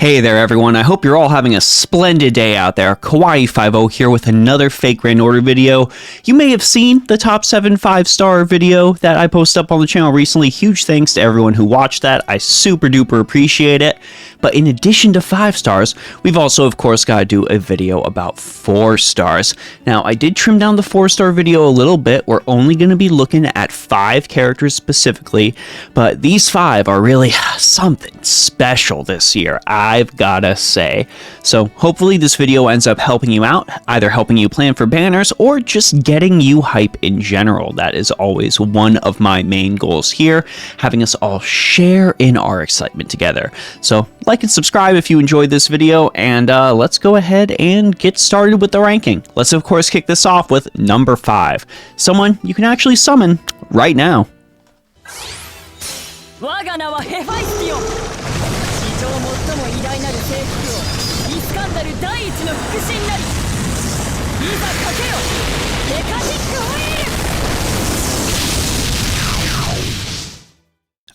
Hey there everyone, I hope you're all having a splendid day out there. Kawaii50 here with another fake Grand Order video. You may have seen the top 7 5-star video that I posted up on the channel recently. Huge thanks to everyone who watched that. I super duper appreciate it. But in addition to 5 stars, we've also of course got to do a video about 4 stars. Now I did trim down the 4-star video a little bit. We're only going to be looking at 5 characters specifically, but these 5 are really something special this year, I've gotta say. So hopefully this video ends up helping you out, either helping you plan for banners or just getting you hype in general. That is always one of my main goals here, having us all share in our excitement together. So like and subscribe if you enjoyed this video, and let's go ahead and get started with the ranking. Let's of course kick this off with number 5, someone you can actually summon right now. 我が名はヘファイスティオン。史上最も偉大なる征服王イスカンダル第一の腹心なり。いざかけよヘカティックオイル。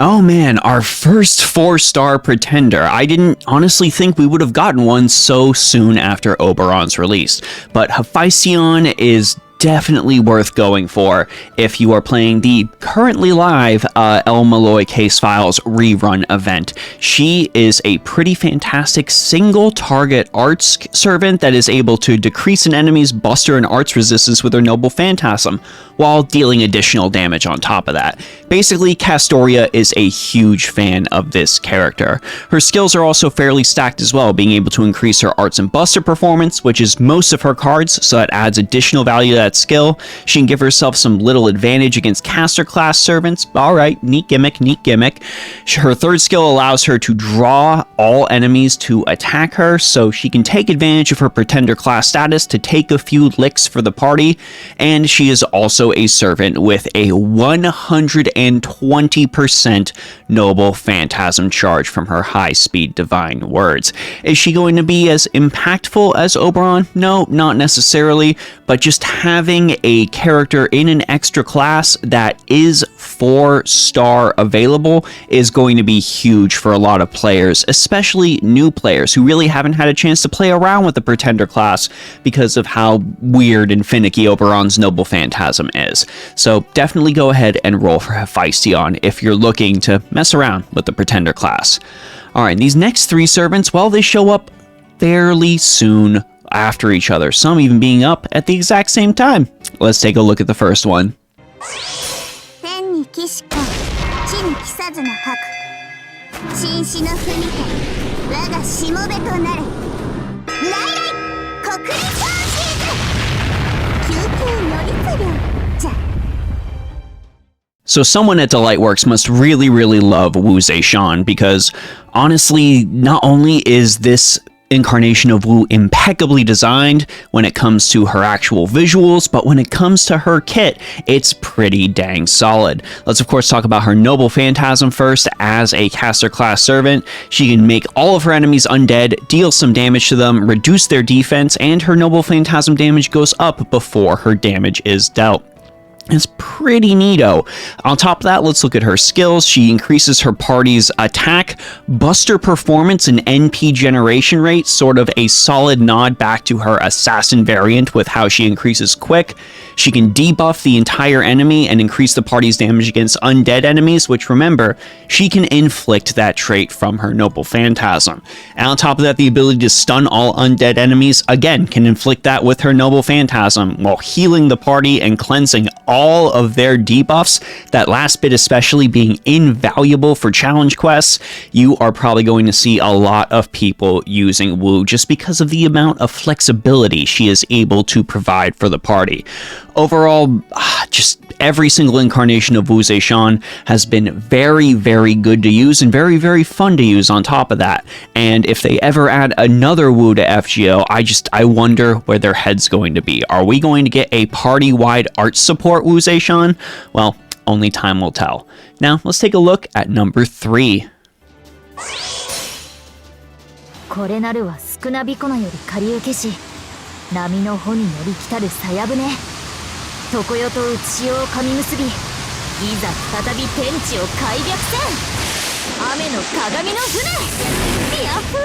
Oh man, our first 4-star pretender. I didn't honestly think we would have gotten one so soon after Oberon's release, but Hfon is definitely worth going for if you are playing the currently live El Malloy Case Files rerun event. She is a pretty fantastic single target arts servant that is able to decrease an enemy's buster and arts resistance with her Noble Phantasm, while dealing additional damage on top of that. Basically, Castoria is a huge fan of this character. Her skills are also fairly stacked as well, being able to increase her arts and buster performance, which is most of her cards, so that adds additional value to that skill. She can give herself some little advantage against caster class servants. Alright, neat gimmick, neat gimmick. Her third skill allows her to draw all enemies to attack her, so she can take advantage of her pretender class status to take a few licks for the party, and she is also a servant with a 120% Noble Phantasm charge from her high-speed divine words. Is she going to be as impactful as Oberon? No, not necessarily, but just having a character in an extra class that is 4-star available is going to be huge for a lot of players, especially new players who really haven't had a chance to play around with the pretender class because of how weird and finicky Oberon's Noble Phantasm is. So definitely go ahead and roll for Hfon if you're looking to mess around with the pretender class. Alright, these next 3 servants, well, they show up fairly soon after each other, some even being up at the exact same time. Let's take a look at the first one. So someone at Delightworks must really love Wu Shan, because honestly, not only is this incarnation of Wu impeccably designed when it comes to her actual visuals, but when it comes to her kit, it's pretty dang solid. Let's of course talk about her Noble Phantasm first. As a caster class servant, she can make all of her enemies undead, deal some damage to them, reduce their defense, and her Noble Phantasm damage goes up before her damage is dealt. It's pretty neato. On top of that, let's look at her skills. She increases her party's attack, buster performance, and NP generation rate, sort of a solid nod back to her assassin variant with how she increases quick. She can debuff the entire enemy and increase the party's damage against undead enemies, which remember, she can inflict that trait from her Noble Phantasm. And on top of that, the ability to stun all undead enemies, again, can inflict that with her Noble Phantasm, while healing the party and cleansing all of their debuffs, that last bit especially being invaluable for challenge quests. You are probably going to see a lot of people using Wu just because of the amount of flexibility she is able to provide for the party. Overall, just every single incarnation of Wu Shan has been very good to use and very fun to use on top of that. And if they ever add another Wu to FGO, I wonder where their head's going to be. Are we going to get a party-wide art support Wu Shan? Well, only time will tell. Now, let's take a look at number 3. これなるは少なびこのより借り受けし波の穂に乗り来たるさや舟常世と打ち潮を噛み結びいざ再び天地を開闢せん雨の鏡の船ヤッフー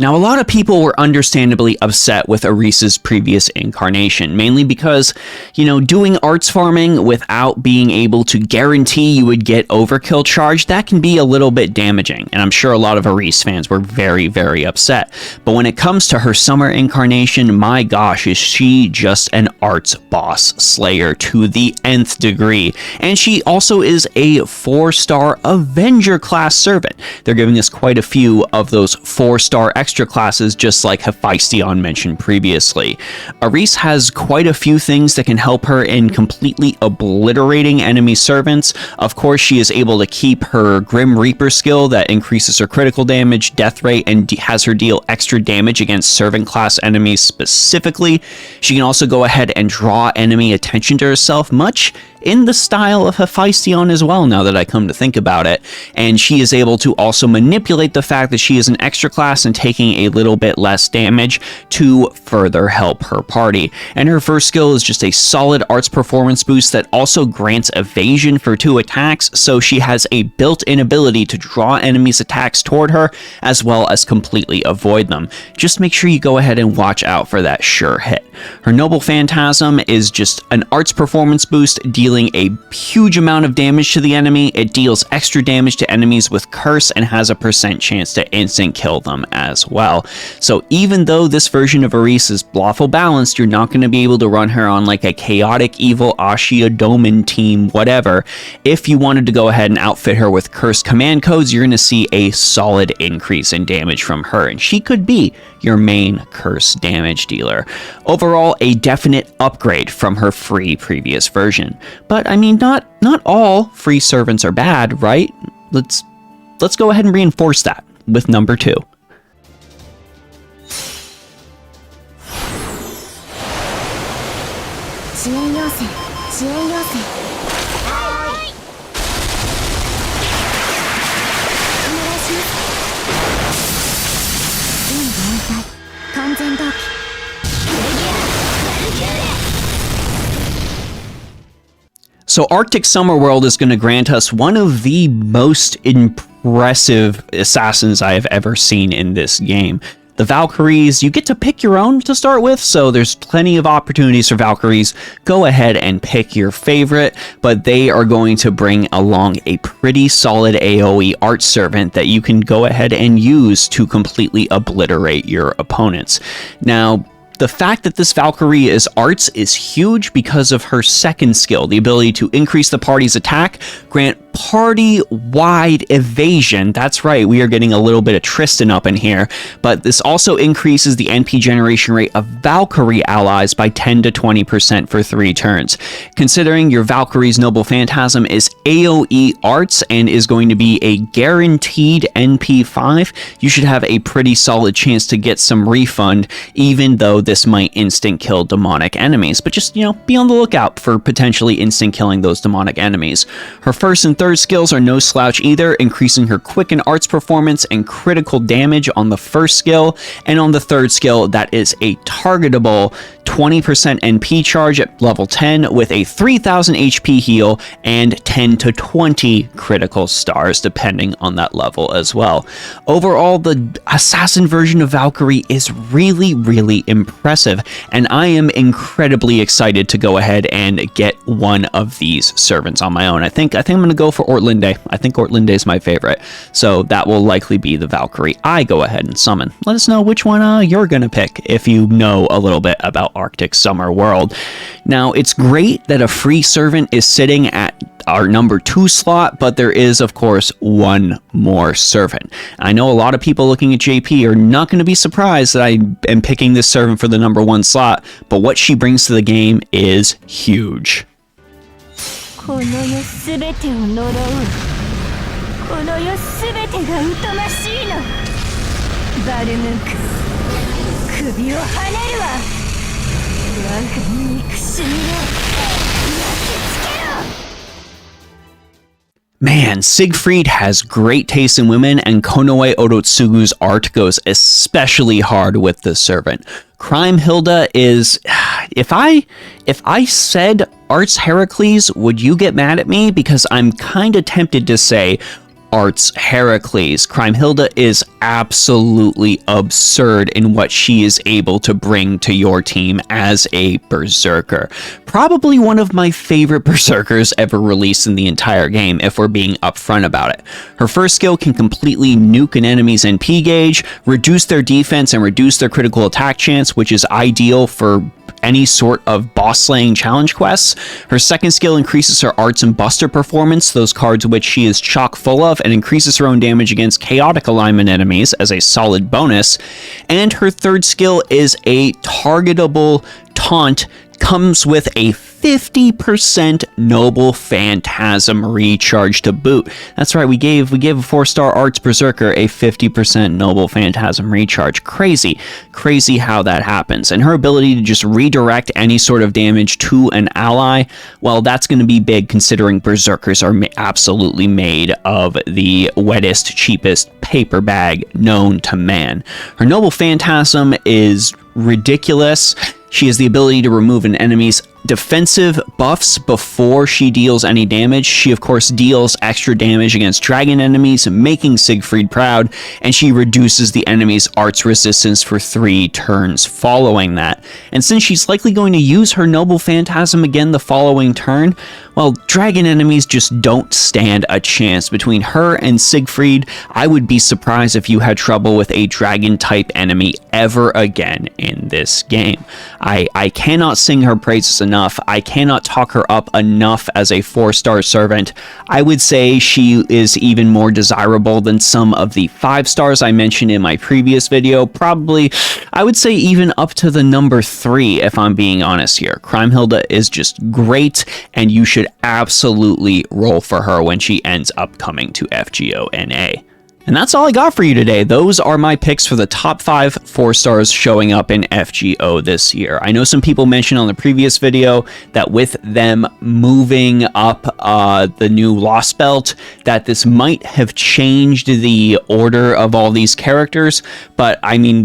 Now, a lot of people were understandably upset with Arisa's previous incarnation, mainly because, doing arts farming without being able to guarantee you would get overkill charge, that can be a little bit damaging, and I'm sure a lot of Aris fans were very, very upset. But when it comes to her summer incarnation, my gosh, is she just an arts boss slayer to the nth degree. And she also is a 4-star Avenger class servant. They're giving us quite a few of those 4-star extra classes, just like Hephaestion mentioned previously. Aris has quite a few things that can help her in completely obliterating enemy servants. Of course, she is able to keep her Grim Reaper skill that increases her critical damage, death rate, and has her deal extra damage against servant class enemies specifically. She can also go ahead and draw enemy attention to herself, much in the style of Hephaestion as well, now that I come to think about it. And she is able to also manipulate the fact that she is an extra class and taking a little bit less damage to further help her party. And her first skill is just a solid arts performance boost that also grants evasion for 2 attacks, so she has a built-in ability to draw enemies' attacks toward her, as well as completely avoid them. Just make sure you go ahead and watch out for that sure hit. Her Noble Phantasm is just an arts performance boost, dealing a huge amount of damage to the enemy. It deals extra damage to enemies with Curse and has a % chance to instant kill them as well. So even though this version of Aris is lawful balanced, you're not going to be able to run her on like a chaotic evil Ashia Doman team, whatever. If you wanted to go ahead and outfit her with Curse command codes, you're going to see a solid increase in damage from her, and she could be your main Curse damage dealer. Overall, a definite upgrade from her free previous version. But I mean, not all free servants are bad, right? Let's go ahead and reinforce that with number 2. So Arctic Summer World is going to grant us one of the most impressive assassins I have ever seen in this game. The Valkyries, you get to pick your own to start with, so there's plenty of opportunities for Valkyries. Go ahead and pick your favorite, but they are going to bring along a pretty solid AoE art servant that you can go ahead and use to completely obliterate your opponents. Now, the fact that this Valkyrie is arts is huge because of her second skill, the ability to increase the party's attack, grant party-wide evasion. That's right, we are getting a little bit of Tristan up in here, but this also increases the NP generation rate of Valkyrie allies by 10 to 20% for 3 turns. Considering your Valkyrie's Noble Phantasm is AoE arts and is going to be a guaranteed NP 5, you should have a pretty solid chance to get some refund, even though this might instant kill demonic enemies. But just, be on the lookout for potentially instant killing those demonic enemies. Her first and third skills are no slouch either, increasing her quicken arts performance and critical damage on the first skill, and on the third skill, that is a targetable 20% NP charge at level 10 with a 3000 HP heal and 10 to 20 critical stars depending on that level as well. Overall, the assassin version of Valkyrie is really, really impressive, and I am incredibly excited to go ahead and get one of these servants on my own. I think I'm going to go for Ortlinde. I think Ortlinde is my favorite, so that will likely be the Valkyrie I go ahead and summon. Let us know which one you're going to pick if you know a little bit about Arctic Summer World. Now, it's great that a free servant is sitting at our number 2 slot, but there is, of course, one more servant. I know a lot of people looking at JP are not going to be surprised that I am picking this servant for the number 1 slot, but what she brings to the game is huge. この世すべてを呪う。この世すべてが疎ましいの。バルムンク、首をはねるわ。我が憎しみを焼き付けろ。 Man, Siegfried has great taste in women, and Konoe Orotsugu's art goes especially hard with this servant. Crime Hilda is... If I said Arts Heracles, would you get mad at me? Because I'm kinda tempted to say Arts Heracles. Hilda is absolutely absurd in what she is able to bring to your team as a berserker. Probably one of my favorite berserkers ever released in the entire game, if we're being upfront about it. Her first skill can completely nuke an enemy's NP gauge, reduce their defense, and reduce their critical attack chance, which is ideal for any sort of boss slaying challenge quests. Her second skill increases her arts and buster performance, those cards which she is chock full of, and increases her own damage against chaotic alignment enemies as a solid bonus. And her third skill is a targetable taunt, comes with a 50% Noble Phantasm recharge to boot. That's right, we gave a 4-star Arts Berserker a 50% Noble Phantasm recharge. Crazy how that happens. And her ability to just redirect any sort of damage to an ally, well, that's going to be big considering Berserkers are absolutely made of the wettest, cheapest paper bag known to man. Her Noble Phantasm is ridiculous. She has the ability to remove an enemy's defensive buffs before she deals any damage. She, of course, deals extra damage against dragon enemies, making Siegfried proud, and she reduces the enemy's arts resistance for 3 turns following that. And since she's likely going to use her Noble Phantasm again the following turn, well, dragon enemies just don't stand a chance. Between her and Siegfried, I would be surprised if you had trouble with a dragon-type enemy ever again in this game. I cannot sing her praises enough. I cannot talk her up enough as a 4-star servant. I would say she is even more desirable than some of the 5 stars I mentioned in my previous video. Probably, I would say even up to the number 3, if I'm being honest here. Hilda is just great, and you should absolutely roll for her when she ends up coming to FGO NA. And that's all I got for you today. Those are my picks for the top 5 4-stars showing up in FGO this year. I know some people mentioned on the previous video that with them moving up the new Lost Belt, that this might have changed the order of all these characters, but I mean,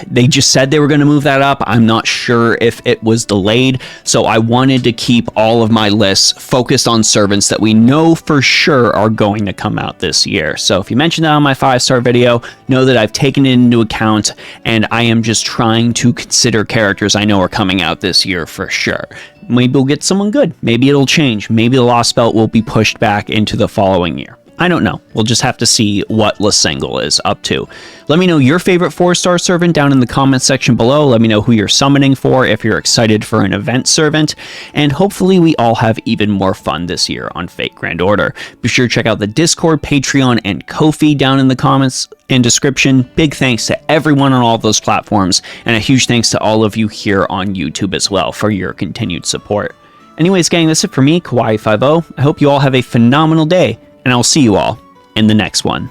they just said they were going to move that up. I'm not sure if it was delayed, so I wanted to keep all of my lists focused on servants that we know for sure are going to come out this year. So if you mentioned that on my 5-star video, know that I've taken it into account, and I am just trying to consider characters I know are coming out this year for sure. Maybe we'll get someone good. Maybe it'll change. Maybe the Lost Belt will be pushed back into the following year. I don't know. We'll just have to see what Lasengal is up to. Let me know your favorite 4-star servant down in the comments section below. Let me know who you're summoning for if you're excited for an event servant. And hopefully we all have even more fun this year on Fate Grand Order. Be sure to check out the Discord, Patreon, and Ko-fi down in the comments and description. Big thanks to everyone on all those platforms. And a huge thanks to all of you here on YouTube as well for your continued support. Anyways, gang, that's it for me, Kawaii50. I hope you all have a phenomenal day, and I'll see you all in the next one.